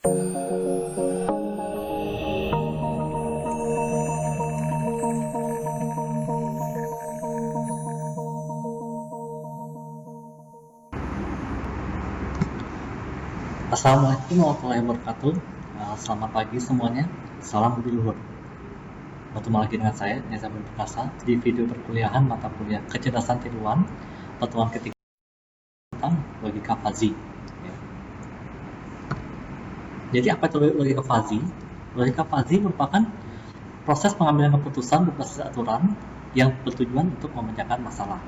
Assalamualaikum warahmatullahi wabarakatuh. Selamat pagi semuanya. Salam budi luhur. Bertemu lagi dengan saya, Nizamul Perkasa, di video perkuliahan mata kuliah Kecerdasan Tiruan, pertemuan ketiga tentang logika fuzzy. Jadi apa itu logika fuzzy? Logika fuzzy merupakan proses pengambilan keputusan berbasis aturan yang bertujuan untuk memecahkan masalah.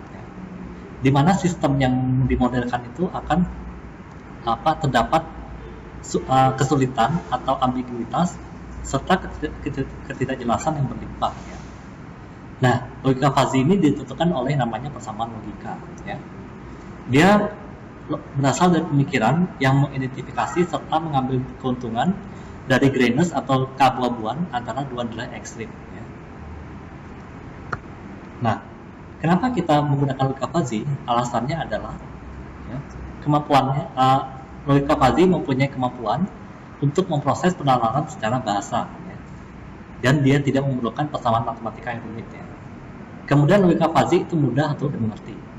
Di mana sistem yang dimodelkan itu akan terdapat kesulitan atau ambiguitas serta ketidakjelasan yang berlimpah. Nah, logika fuzzy ini ditentukan oleh namanya persamaan logika. Dia berasal dari pemikiran yang mengidentifikasi serta mengambil keuntungan dari greyness atau keabu-abuan antara dua nilai ekstrim. Nah, kenapa kita menggunakan logika fuzzy? Alasannya adalah kemampuannya, logika fuzzy mempunyai kemampuan untuk memproses penalaran secara bahasa, dan dia tidak memerlukan persamaan matematika yang rumit. Kemudian logika fuzzy itu mudah untuk dimengerti.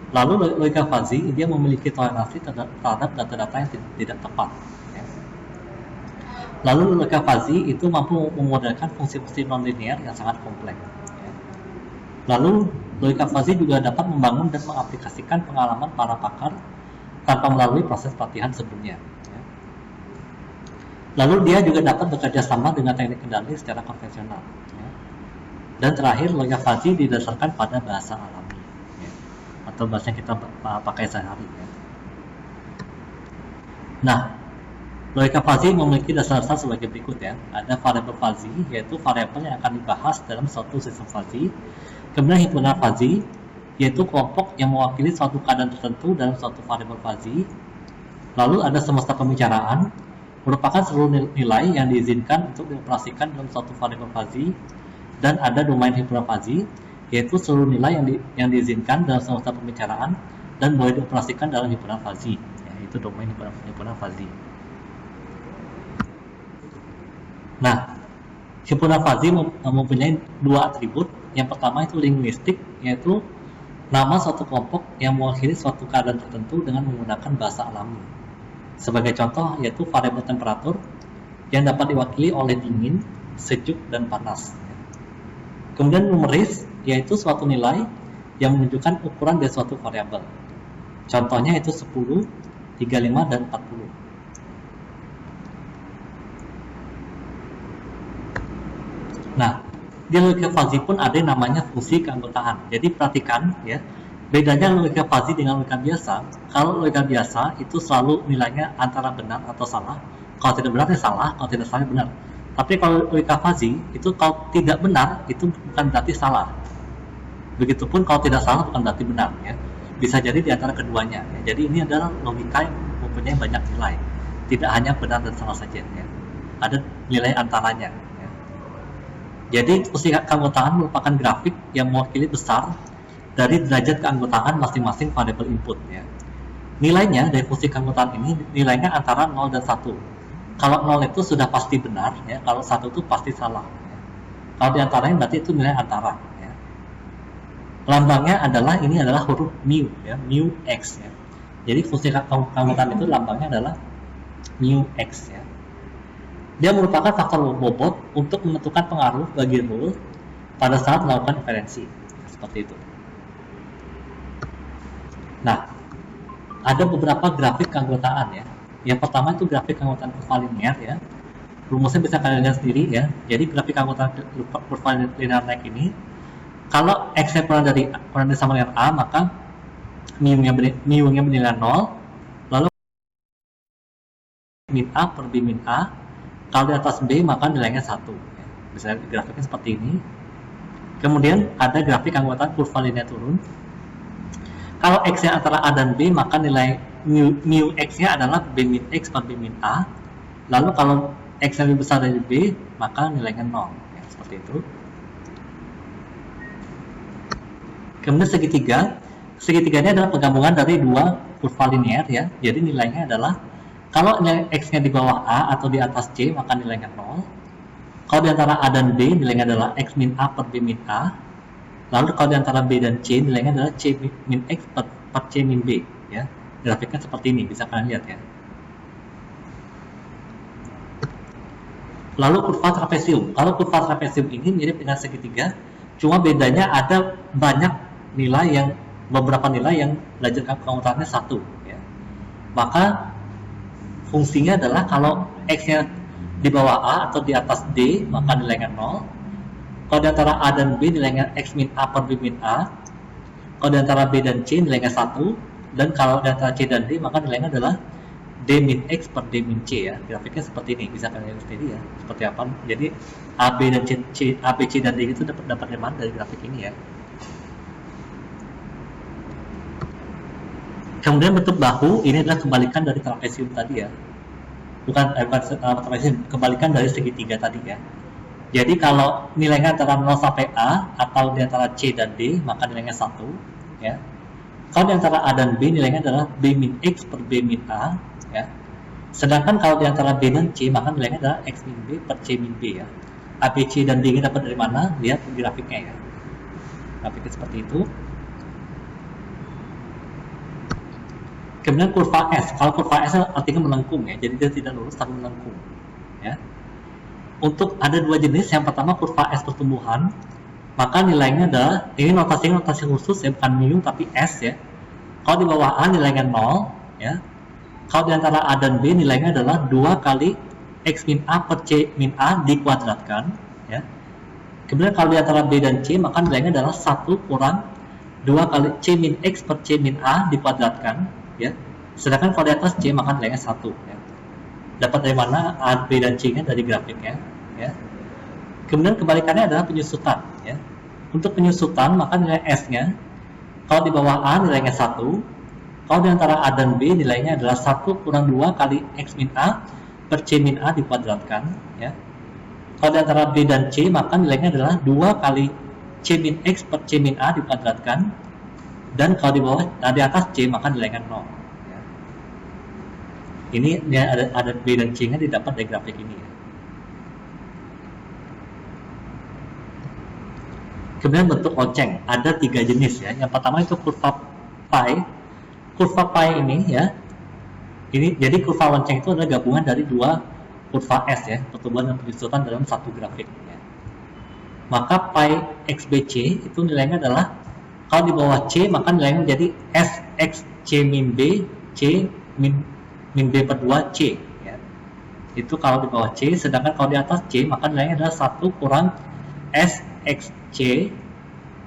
Lalu logika fuzzy dia memiliki toleransi terhadap data-data yang tidak tepat. Lalu logika fuzzy itu mampu memodelkan fungsi-fungsi nonlinear yang sangat kompleks. Lalu logika fuzzy juga dapat membangun dan mengaplikasikan pengalaman para pakar tanpa melalui proses pelatihan sebelumnya. Lalu dia juga dapat bekerja sama dengan teknik kendali secara konvensional. Dan terakhir, logika fuzzy didasarkan pada bahasa alami, atau bahasa yang kita pakai sehari. Nah, logika fuzzy memiliki dasar-dasar sebagai berikut. Ada variabel fuzzy, yaitu variabel yang akan dibahas dalam suatu sistem fuzzy. Kemudian himpunan fuzzy, yaitu kelompok yang mewakili suatu keadaan tertentu dalam suatu variabel fuzzy. Lalu ada semesta pembicaraan, merupakan seluruh nilai yang diizinkan untuk dioperasikan dalam suatu variabel fuzzy. Dan ada domain himpunan fuzzy, yaitu seluruh nilai yang diizinkan dalam semesta pembicaraan dan boleh dioperasikan dalam himpunan fuzzy. Itu domain himpunan fuzzy. Nah, himpunan fuzzy mempunyai dua atribut. Yang pertama itu linguistik, yaitu nama suatu kelompok yang mewakili suatu keadaan tertentu dengan menggunakan bahasa alami. Sebagai contoh, yaitu variabel temperatur yang dapat diwakili oleh dingin, sejuk, dan panas. Kemudian numeris, yaitu suatu nilai yang menunjukkan ukuran dari suatu variabel. Contohnya itu 10, 35, dan 40. Nah, di logika fuzzy pun ada yang namanya fungsi keanggotaan. Jadi perhatikan bedanya logika fuzzy dengan logika biasa. Kalau logika biasa itu selalu nilainya antara benar atau salah. Kalau tidak benar ya salah, kalau tidak salah benar. Tapi kalau logika fuzzy itu kalau tidak benar itu bukan berarti salah. Begitupun kalau tidak salah bukan berarti benar. Bisa jadi di antara keduanya. Jadi ini adalah logika yang mempunyai banyak nilai. Tidak hanya benar dan salah saja. Ada nilai antaranya. Jadi fungsi keanggotaan merupakan grafik yang mewakili besar dari derajat keanggotaan masing-masing variabel input. Nilainya dari fungsi keanggotaan ini nilainya antara 0 dan 1. Kalau 0 itu sudah pasti benar, kalau 1 itu pasti salah. Kalau diantaranya berarti itu nilai antara. Lambangnya adalah huruf mu, mu x. Jadi fungsi keanggotaan itu lambangnya adalah mu x. Dia merupakan faktor bobot untuk menentukan pengaruh bagi rule pada saat melakukan inferensi. Seperti itu. Nah, ada beberapa grafik keanggotaan. Yang pertama itu grafik keanggotaan kurva linear. Rumusnya bisa kalian lihat sendiri. Jadi grafik keanggotaan kurva linear naik ini, kalau x-nya kurang dari sama dengan a, maka mu-nya bernilai 0. Lalu min a per b min a. Kalau di atas B maka nilainya 1. Misalnya grafiknya seperti ini. Kemudian ada grafik keanggotaan kurva linear turun. Kalau X-nya antara A dan B maka nilai mu X-nya adalah B min X per B min A. Lalu kalau X lebih besar dari B maka nilainya 0. Seperti itu. Kemudian segitiga. Segitiga ini adalah penggabungan dari dua kurva linear. Jadi nilainya adalah Kalau nilai X-nya di bawah A atau di atas C, maka nilainya 0. Kalau di antara A dan B, nilainya adalah X min A per B min A. Lalu kalau di antara B dan C, nilainya adalah C min X per C min B. Ya. Grafiknya seperti ini, bisa kalian lihat ya. Lalu kurva trapesium. Kalau kurva trapesium ini mirip dengan segitiga, cuma bedanya ada banyak nilai yang, beberapa nilai yang derajat keanggotaannya 1. Ya. Maka fungsinya adalah kalau X-nya di bawah A atau di atas D, maka nilainya 0. Kalau di antara A dan B, nilainya X min A per B min A. Kalau di antara B dan C, nilainya 1. Dan kalau di antara C dan D, maka nilainya adalah D min X per D min C ya. Grafiknya seperti ini, bisa kalian lihat sendiri ya. Seperti apa. Jadi A, B, dan A, B, C, dan D itu dapat mana dari grafik ini ya. Kemudian bentuk bahu ini adalah kebalikan dari trapesium tadi ya, bukan trapesium, kebalikan dari segitiga tadi ya. Jadi kalau nilainya antara 0 sampai A atau di antara C dan D, maka nilainya 1 ya. Kalau di antara A dan B, nilainya adalah B min X per B min A ya. Sedangkan kalau di antara B dan C, maka nilainya adalah X min B per C min B ya. A, B, C, dan D ini dapat dari mana? Lihat di grafiknya ya. Grafiknya seperti itu. Kemudian kurva S. Kalau kurva S artinya melengkung ya, jadi dia tidak lurus tapi melengkung. Ya. Untuk ada dua jenis, yang pertama kurva S pertumbuhan, maka nilainya adalah, ini notasi khusus ya, bukan mu tapi S ya. Kalau di bawah A nilainya 0 ya. Kalau di antara A dan B nilainya adalah 2 kali X min A per C min A dikuadratkan ya. Kemudian kalau di antara B dan C, maka nilainya adalah 1 kurang 2 kali C min X per C min A dikuadratkan ya. Sedangkan kalau di atas C, maka nilainya 1 ya. Dapat dari mana A, B, dan C nya dari grafiknya ya. Kemudian kebalikannya adalah penyusutan ya. Untuk penyusutan, maka nilai S nya kalau di bawah A nilainya 1, kalau di antara A dan B nilainya adalah 1 kurang 2 kali X min A per C min A dikuadratkan ya. Kalau di antara B dan C, maka nilainya adalah 2 kali C min X per C min A dikuadratkan. Dan kalau di bawah, di atas C, maka nilainya 0 ya. Ini ya, ada B dan C nya didapat dari grafik ini ya. Kemudian bentuk lonceng, ada 3 jenis ya. Yang pertama itu kurva pi. Kurva pi ini ya, ini jadi kurva lonceng itu adalah gabungan dari 2 kurva S ya, pertumbuhan dan penyusutan dalam satu grafik ya. Maka pi XBC itu nilainya adalah, kalau di bawah C, maka nilainya menjadi S X C min B, C min B per 2 C ya. Itu kalau di bawah C. Sedangkan kalau di atas C, maka nilainya adalah 1 kurang S X C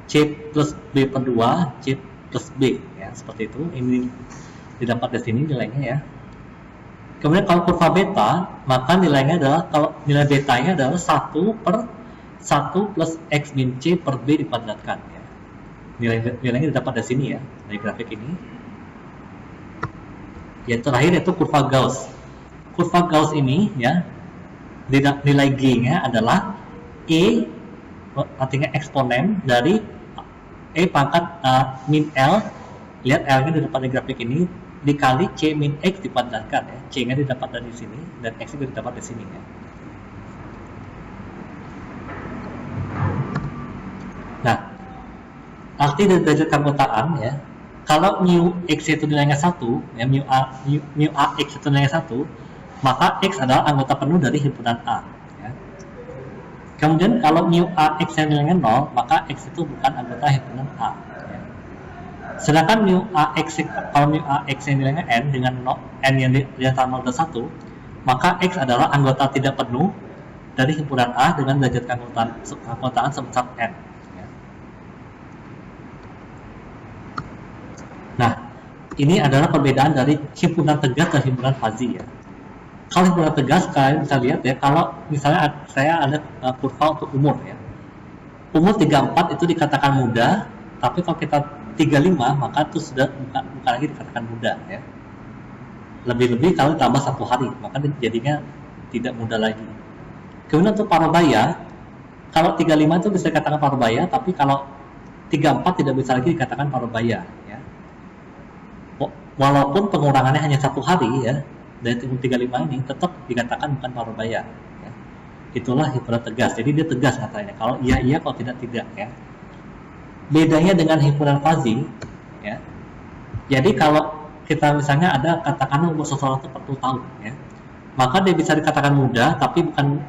C plus B per 2 C plus B ya. Seperti itu. Ini didapat dari sini nilainya ya. Kemudian kalau kurva beta, maka nilainya adalah, kalau nilai betanya adalah 1 per 1 plus X min C per B dikuadratkan ya. Nilainya didapat dari sini ya, dari grafik ini. Yang terakhir yaitu kurva Gauss. Kurva Gauss ini ya, nilai G-nya adalah E, artinya eksponen dari E pangkat min L. Lihat L-nya didapat dari grafik ini dikali C min X dikuadratkan ya. C-nya didapat dari sini dan X-nya didapat dari sini ya. Nah, arti dari derajat keanggotaan ya, kalau mu X itu nilainya 1 ya, mu A X itu nilainya 1, maka X adalah anggota penuh dari himpunan A ya. Kemudian kalau mu A X yang nilainya 0, maka X itu bukan anggota himpunan A ya. Sedangkan mu A X, kalau mu A X yang nilainya N dengan N yang di antara 0 dan 1, maka X adalah anggota tidak penuh dari himpunan A dengan derajat keanggotaan sebesar N. Nah, ini adalah perbedaan dari himpunan tegas dan himpunan fazi ya. Kalau himpunan tegas, kalian bisa lihat ya, kalau misalnya saya ada kurva untuk umur ya. Umur 34 itu dikatakan muda, tapi kalau kita 35 maka itu sudah bukan lagi dikatakan muda ya. Lebih-lebih kalau tambah 1 hari, maka jadinya tidak muda lagi. Kemudian untuk parubaya, kalau 35 itu bisa dikatakan parubaya, tapi kalau 34 tidak bisa lagi dikatakan parubaya ya. Walaupun pengurangannya hanya 1 hari ya, dari timbul 35 ini tetap dikatakan bukan parubaya ya. Itulah himpunan tegas, jadi dia tegas katanya, kalau iya, kalau tidak ya. Bedanya dengan himpunan fazi ya, jadi kalau kita misalnya ada katakanlah umur seseorang itu 40 tahun ya, maka dia bisa dikatakan muda, tapi bukan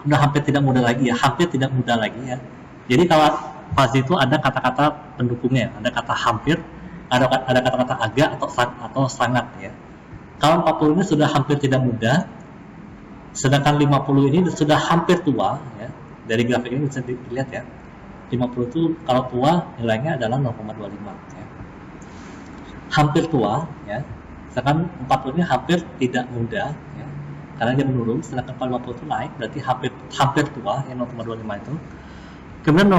udah hampir tidak muda lagi ya, hampir tidak muda lagi ya. Jadi kalau fazi itu ada kata-kata pendukungnya, ada kata hampir, ada kata-kata agak atau sangat ya. Kalau 40 ini sudah hampir tidak muda, sedangkan 50 ini sudah hampir tua ya. Dari grafik ini bisa dilihat ya, 50 itu kalau tua nilainya adalah 0,25 ya. Hampir tua ya, sedangkan 40 ini hampir tidak muda ya, karena dia menurun. Sedangkan kalau 50 itu naik, berarti hampir tua yang 0,25 itu. Kemudian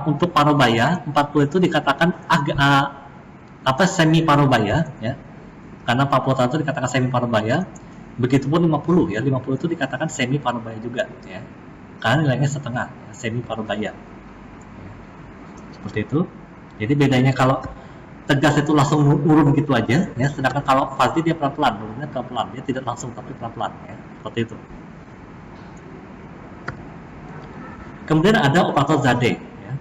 untuk parubaya 40 itu dikatakan agak semi parubaya ya, karena 40 tahun itu dikatakan semi parubaya. Begitupun 50 ya, 50 itu dikatakan semi parubaya juga ya, karena nilainya setengah ya, semi parubaya ya. Seperti itu. Jadi bedanya kalau tegas itu langsung urun gitu aja ya, sedangkan kalau fazi dia pelan-pelan, urunnya pelan-pelan, dia tidak langsung tapi pelan-pelan ya, seperti itu. Kemudian ada operator Zadeh ya.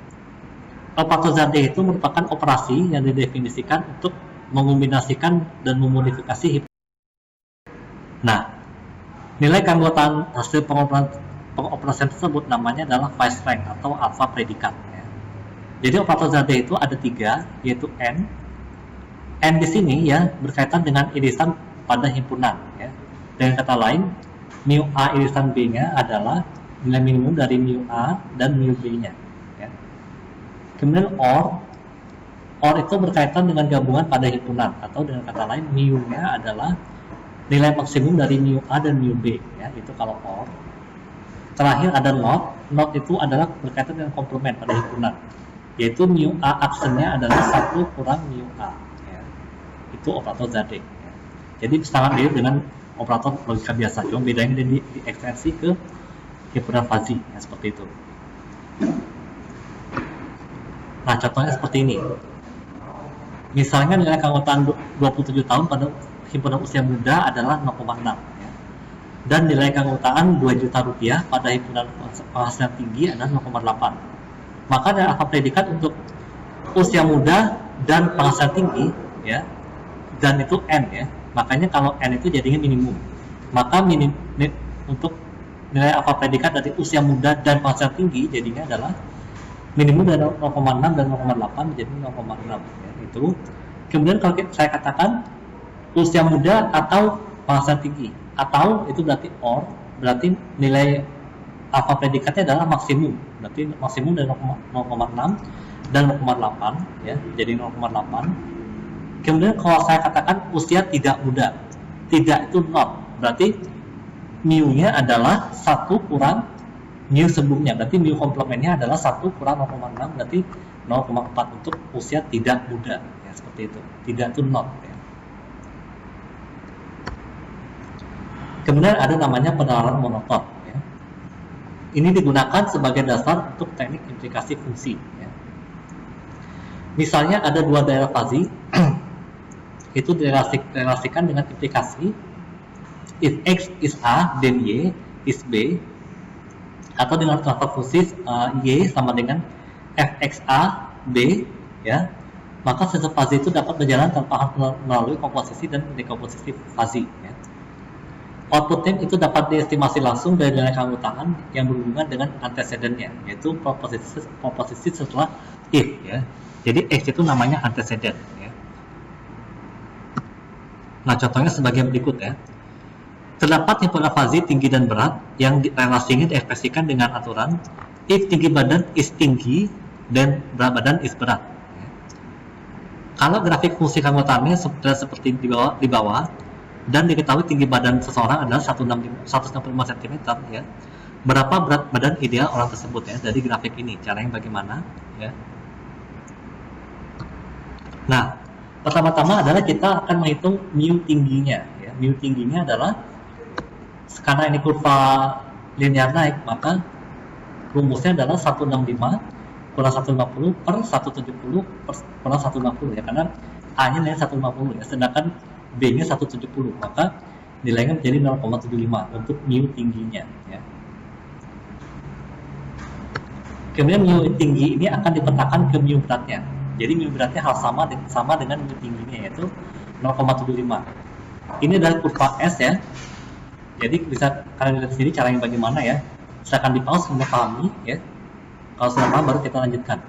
Operator Zadeh itu merupakan operasi yang didefinisikan untuk mengombinasikan dan memodifikasi hipotesa. Nah, nilai keanggotaan hasil pengoperasian tersebut namanya adalah phase rank atau alpha predikat ya. Jadi operator Zadeh itu ada 3, yaitu N. N di sini ya berkaitan dengan irisan pada himpunan ya. Dengan kata lain, mu A irisan B-nya adalah nilai minimum dari mu A dan mu B-nya ya. Kemudian OR itu berkaitan dengan gabungan pada himpunan, atau dengan kata lain mu-nya adalah nilai maksimum dari mu A dan mu B ya, itu kalau OR. Terakhir ada NOT itu adalah berkaitan dengan komplement pada himpunan, yaitu mu A aksennya adalah 1 kurang mu A ya. Itu operator Zadeh ya. Jadi sangat mirip dengan operator logika biasa, cuma bedanya dia diekstensi ke himpunan fazi ya, seperti itu. Nah, contohnya seperti ini. Misalnya nilai keanggotaan 27 tahun pada himpunan usia muda adalah 0,6 ya. Dan nilai keanggotaan 2 juta rupiah pada himpunan penghasilan tinggi adalah 0,8. Maka ada alpha predikat untuk usia muda dan penghasilan tinggi ya, dan itu N ya. Makanya kalau N itu jadinya minimum, maka untuk nilai alpha predikat dari usia muda dan penghasilan tinggi jadinya adalah minimum dari 0,6 dan 0,8 menjadi 0,6 ya, itu. Kemudian kalau saya katakan usia muda atau penghasilan tinggi, atau itu berarti OR, berarti nilai alpha predikatnya adalah maksimum, berarti maksimum dari 0,6 dan 0,8 ya, jadi 0,8. Kemudian kalau saya katakan usia tidak muda, tidak itu 0, berarti mu-nya adalah 1 kurang mu sebelumnya, berarti mu komplementnya adalah 1 kurang 0,6, berarti 0,4 untuk usia tidak muda ya, seperti itu. Tidak itu 0 ya. Kemudian ada namanya penalaran monoton ya. Ini digunakan sebagai dasar untuk teknik implikasi fungsi ya. Misalnya ada 2 daerah fazi itu direlasikan dengan implikasi if X is A then Y is B, atau dengan transfer fungsi Y sama dengan fxa B ya, maka sistem fazi itu dapat berjalan tanpa harus melalui komposisi dan dekomposisi fazi ya. Outputnya itu dapat diestimasi langsung dari nilai keanggotaan yang berhubungan dengan antecedennya, yaitu proposisi setelah if ya. Jadi X itu namanya antecedent ya. Nah, contohnya sebagai berikut ya. Terdapat himpunan fazi tinggi dan berat yang relasinya diekspresikan dengan aturan if tinggi badan is tinggi dan berat badan is berat. Kalau grafik fungsi keanggotaannya seperti di bawah dan diketahui tinggi badan seseorang adalah 165 cm ya, berapa berat badan ideal orang tersebut ya, dari grafik ini. Caranya bagaimana ya? Nah, pertama-tama adalah kita akan menghitung mu tingginya ya. Mu tingginya adalah, karena ini kurva linear naik, maka rumusnya adalah 165 kurang 150 per 170 kurang 150 ya, karena A nya nilai 150 ya, sedangkan B nya 170, maka nilainya menjadi 0,75 untuk mu tingginya ya. Kemudian mu tinggi ini akan dipetakan ke mu beratnya. Jadi mu beratnya hal sama dengan mu tingginya, yaitu 0,75. Ini adalah kurva S ya. Jadi bisa kalian lihat sendiri caranya bagaimana ya. Silakan di pause sampai pahami ya. Kalau sudah paham baru kita lanjutkan.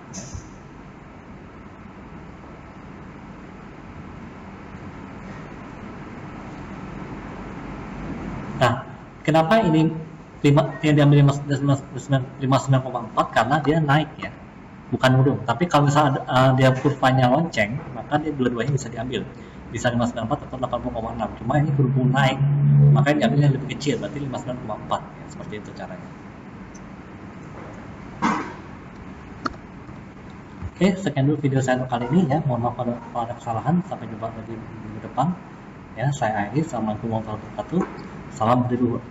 Nah, kenapa ini yang diambil 59,4? Karena dia naik ya, bukan turun. Tapi kalau misalnya dia kurvanya lonceng, maka dia dua-duanya bisa diambil, bisa 594 atau 80,6. Cuma ini berhubung naik, makanya diambilnya lebih kecil, berarti 59,4 ya, seperti itu caranya. Oke, sekian dulu video saya untuk kali ini ya. Mohon maaf kalau ada kesalahan. Sampai jumpa lagi di minggu depan. Ya, saya Airi. Assalamualaikum warahmatullahi wabarakatuh. Salam dari luhur.